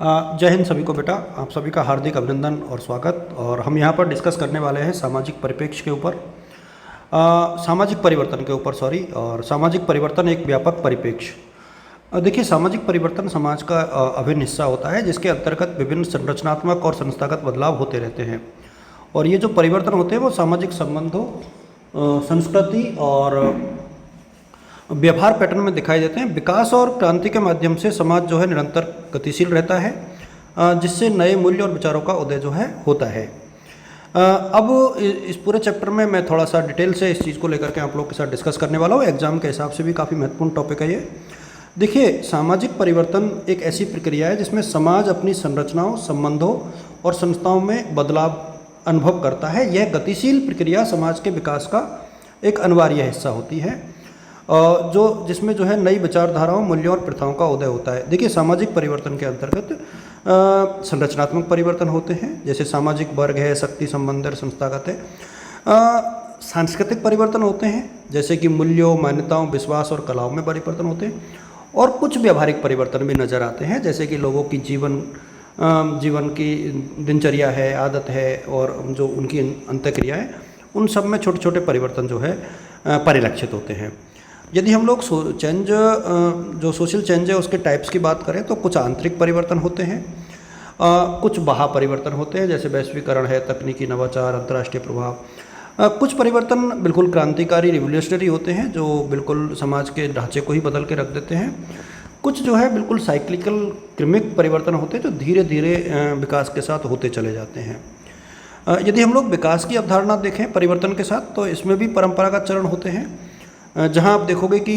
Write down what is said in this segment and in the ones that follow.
जय हिंद सभी को बेटा। आप सभी का हार्दिक अभिनंदन और स्वागत। और हम यहाँ पर डिस्कस करने वाले हैं सामाजिक परिप्रेक्ष्य के ऊपर, सामाजिक परिवर्तन के ऊपर सॉरी। और सामाजिक परिवर्तन एक व्यापक परिप्रेक्ष्य। देखिए, सामाजिक परिवर्तन समाज का अभिन्न हिस्सा होता है जिसके अंतर्गत विभिन्न संरचनात्मक और संस्थागत बदलाव होते रहते हैं। और ये जो परिवर्तन होते हैं वो सामाजिक संबंधों, संस्कृति और व्यवहार पैटर्न में दिखाई देते हैं। विकास और क्रांति के माध्यम से समाज जो है निरंतर गतिशील रहता है, जिससे नए मूल्य और विचारों का उदय जो है होता है। अब इस पूरे चैप्टर में मैं थोड़ा सा डिटेल से इस चीज़ को लेकर के आप लोग के साथ डिस्कस करने वाला हूँ। एग्जाम के हिसाब से भी काफ़ी महत्वपूर्ण टॉपिक है ये। देखिए, सामाजिक परिवर्तन एक ऐसी प्रक्रिया है जिसमें समाज अपनी संरचनाओं, संबंधों और संस्थाओं में बदलाव अनुभव करता है। यह गतिशील प्रक्रिया समाज के विकास का एक अनिवार्य हिस्सा होती है, जिसमें जो है नई विचारधाराओं, मूल्यों और प्रथाओं का उदय होता है। देखिए, सामाजिक परिवर्तन के अंतर्गत संरचनात्मक परिवर्तन होते हैं, जैसे सामाजिक वर्ग है, शक्ति संबंध है, संस्थागत है। सांस्कृतिक परिवर्तन होते हैं, जैसे कि मूल्यों, मान्यताओं, विश्वास और कलाओं में परिवर्तन होते हैं। और कुछ व्यावहारिक परिवर्तन भी नज़र आते हैं, जैसे कि लोगों की जीवन की दिनचर्या है, आदत है और जो उनकी अंतःक्रिया है, उन सब में छोटे छोटे परिवर्तन जो है परिलक्षित होते हैं। यदि हम लोग जो सोशल चेंज है उसके टाइप्स की बात करें तो कुछ आंतरिक परिवर्तन होते हैं, कुछ बाह्य परिवर्तन होते हैं, जैसे वैश्वीकरण है, तकनीकी नवाचार, अंतर्राष्ट्रीय प्रभाव। कुछ परिवर्तन बिल्कुल क्रांतिकारी, रिवोल्यूशनरी होते हैं, जो बिल्कुल समाज के ढांचे को ही बदल के रख देते हैं। कुछ जो है बिल्कुल साइक्लिकल, क्रमिक परिवर्तन होते हैं, जो धीरे धीरे विकास के साथ होते चले जाते हैं। यदि हम लोग विकास की अवधारणा देखें परिवर्तन के साथ, तो इसमें भी परंपरागत चरण होते हैं, जहां आप देखोगे कि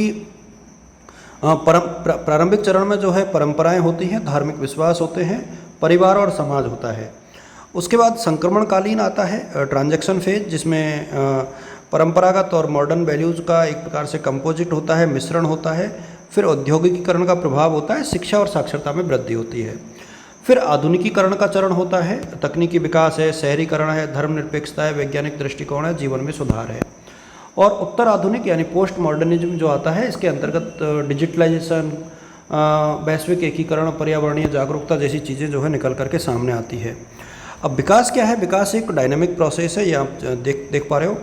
प्रारंभिक चरण में जो है परंपराएं होती हैं, धार्मिक विश्वास होते हैं, परिवार और समाज होता है। उसके बाद संक्रमणकालीन आता है, ट्रांजैक्शन फेज, जिसमें परंपरागत और मॉडर्न वैल्यूज़ का एक प्रकार से कंपोजिट होता है, मिश्रण होता है। फिर औद्योगिकीकरण का प्रभाव होता है, शिक्षा और साक्षरता में वृद्धि होती है। फिर आधुनिकीकरण का चरण होता है, तकनीकी विकास है, शहरीकरण है, धर्मनिरपेक्षता है, वैज्ञानिक दृष्टिकोण है, जीवन में सुधार है। और उत्तर आधुनिक यानी पोस्ट मॉडर्निज्म जो आता है, इसके अंतर्गत डिजिटलाइजेशन, वैश्विक एकीकरण, पर्यावरणीय जागरूकता जैसी चीज़ें जो है निकल करके सामने आती है। अब विकास क्या है? विकास एक डायनामिक प्रोसेस है, ये आप देख पा रहे हो।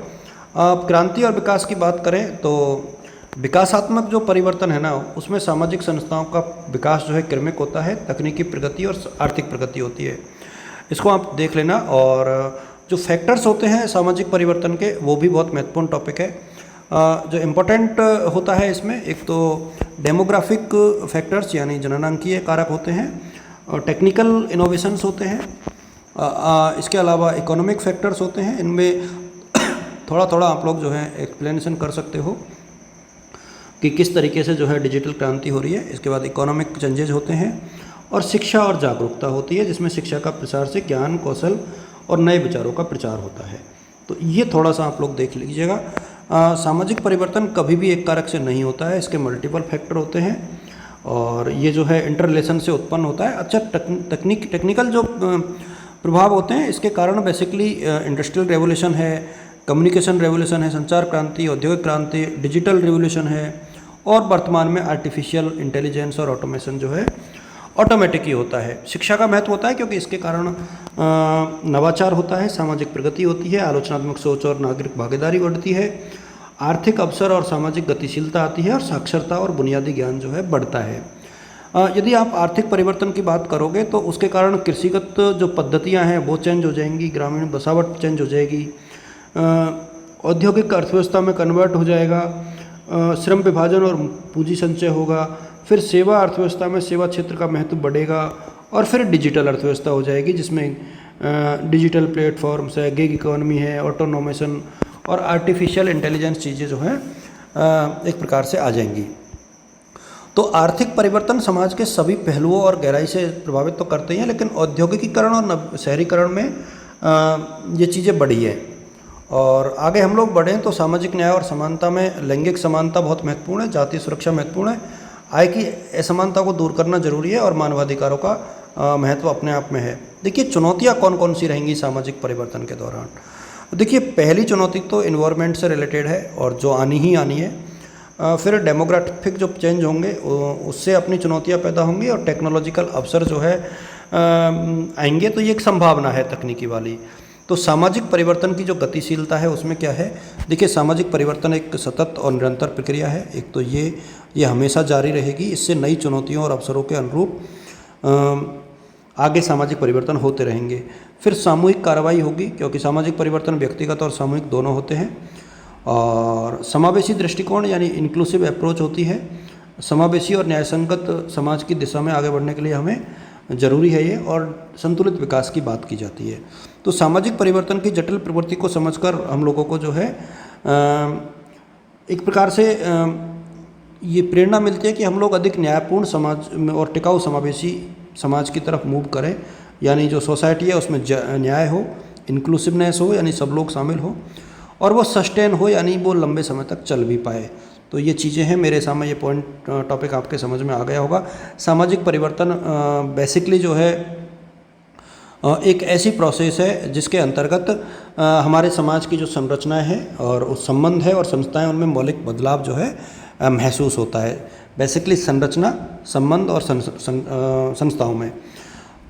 अब क्रांति और विकास की बात करें तो विकासात्मक जो परिवर्तन है ना, उसमें सामाजिक संस्थाओं का विकास जो है क्रमिक होता है, तकनीकी प्रगति और आर्थिक प्रगति होती है। इसको आप देख लेना। और जो फैक्टर्स होते हैं सामाजिक परिवर्तन के, वो भी बहुत महत्वपूर्ण टॉपिक है। जो इम्पोर्टेंट होता है इसमें, एक तो डेमोग्राफिक फैक्टर्स यानी जननांकीय कारक होते हैं, और टेक्निकल इनोवेशंस होते हैं। इसके अलावा इकोनॉमिक फैक्टर्स होते हैं। इनमें थोड़ा थोड़ा आप लोग जो है एक्सप्लेनेशन कर सकते हो कि किस तरीके से जो है डिजिटल क्रांति हो रही है। इसके बाद इकोनॉमिक चेंजेज होते हैं, और शिक्षा और जागरूकता होती है, जिसमें शिक्षा का प्रसार से ज्ञान, कौशल और नए विचारों का प्रचार होता है। तो ये थोड़ा सा आप लोग देख लीजिएगा। सामाजिक परिवर्तन कभी भी एक कारक से नहीं होता है, इसके मल्टीपल फैक्टर होते हैं, और ये जो है इंटर रिलेशन से उत्पन्न होता है। अच्छा, टेक्निकल जो प्रभाव होते हैं, इसके कारण बेसिकली इंडस्ट्रियल रेवोल्यूशन है, कम्युनिकेशन रेवोल्यूशन है, संचार क्रांति, औद्योगिक क्रांति, डिजिटल रिवोल्यूशन है, और वर्तमान में आर्टिफिशियल इंटेलिजेंस और ऑटोमेशन जो है ऑटोमेटिक ही होता है। शिक्षा का महत्व होता है क्योंकि इसके कारण नवाचार होता है, सामाजिक प्रगति होती है, आलोचनात्मक सोच और नागरिक भागीदारी बढ़ती है, आर्थिक अवसर और सामाजिक गतिशीलता आती है, और साक्षरता और बुनियादी ज्ञान जो है बढ़ता है। यदि आप आर्थिक परिवर्तन की बात करोगे तो उसके कारण कृषिगत जो पद्धतियां हैं वो चेंज हो जाएंगी, ग्रामीण बसावट चेंज हो जाएगी, औद्योगिक अर्थव्यवस्था में कन्वर्ट हो जाएगा, श्रम विभाजन और पूंजी संचय होगा। फिर सेवा अर्थव्यवस्था में सेवा क्षेत्र का महत्व बढ़ेगा, और फिर डिजिटल अर्थव्यवस्था हो जाएगी, जिसमें डिजिटल प्लेटफॉर्म्स है, गिग इकोनॉमी है, ऑटोनोमेशन और आर्टिफिशियल इंटेलिजेंस चीज़ें जो हैं एक प्रकार से आ जाएंगी। तो आर्थिक परिवर्तन समाज के सभी पहलुओं और गहराई से प्रभावित तो करते ही हैं, लेकिन औद्योगिकीकरण और शहरीकरण में ये चीज़ें बढ़ी है। और आगे हम लोग बढ़ें तो सामाजिक न्याय और समानता में लैंगिक समानता बहुत महत्वपूर्ण है, जातीय सुरक्षा महत्वपूर्ण है, आय की असमानता को दूर करना जरूरी है, और मानवाधिकारों का महत्व अपने आप में है। देखिए, चुनौतियाँ कौन कौन सी रहेंगी सामाजिक परिवर्तन के दौरान। देखिए, पहली चुनौती तो इन्वायरमेंट से रिलेटेड है, और जो आनी ही आनी है। फिर डेमोग्राफिक जो चेंज होंगे उससे अपनी चुनौतियां पैदा होंगी, और टेक्नोलॉजिकल अवसर जो है आएंगे। तो ये एक संभावना है तकनीकी वाली। तो सामाजिक परिवर्तन की जो गतिशीलता है उसमें क्या है, देखिए सामाजिक परिवर्तन एक सतत और निरंतर प्रक्रिया है। एक तो ये हमेशा जारी रहेगी, इससे नई चुनौतियों और अवसरों के अनुरूप आगे सामाजिक परिवर्तन होते रहेंगे। फिर सामूहिक कार्रवाई होगी, क्योंकि सामाजिक परिवर्तन व्यक्तिगत और सामूहिक दोनों होते हैं। और समावेशी दृष्टिकोण यानी इंक्लूसिव अप्रोच होती है। समावेशी और न्यायसंगत समाज की दिशा में आगे बढ़ने के लिए हमें ज़रूरी है ये, और संतुलित विकास की बात की जाती है। तो सामाजिक परिवर्तन की जटिल प्रवृत्ति को समझकर हम लोगों को जो है एक प्रकार से ये प्रेरणा मिलती है कि हम लोग अधिक न्यायपूर्ण समाज और टिकाऊ समावेशी समाज की तरफ मूव करें। यानी जो सोसाइटी है उसमें न्याय हो, इंक्लूसिवनेस हो यानी सब लोग शामिल हो, और वो सस्टेन हो यानी वो लंबे समय तक चल भी पाए। तो ये चीज़ें हैं मेरे सामने, ये पॉइंट टॉपिक आपके समझ में आ गया होगा। सामाजिक परिवर्तन बेसिकली जो है एक ऐसी प्रोसेस है जिसके अंतर्गत हमारे समाज की जो संरचनाएं हैं और उस संबंध है और संस्थाएं, उनमें मौलिक बदलाव जो है महसूस होता है। बेसिकली संरचना, संबंध और संस्थाओं में।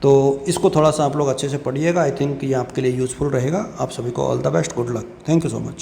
तो इसको थोड़ा सा आप लोग अच्छे से पढ़िएगा। आई थिंक ये आपके लिए यूज़फुल रहेगा। आप सभी को all the best, good luck, thank you so much.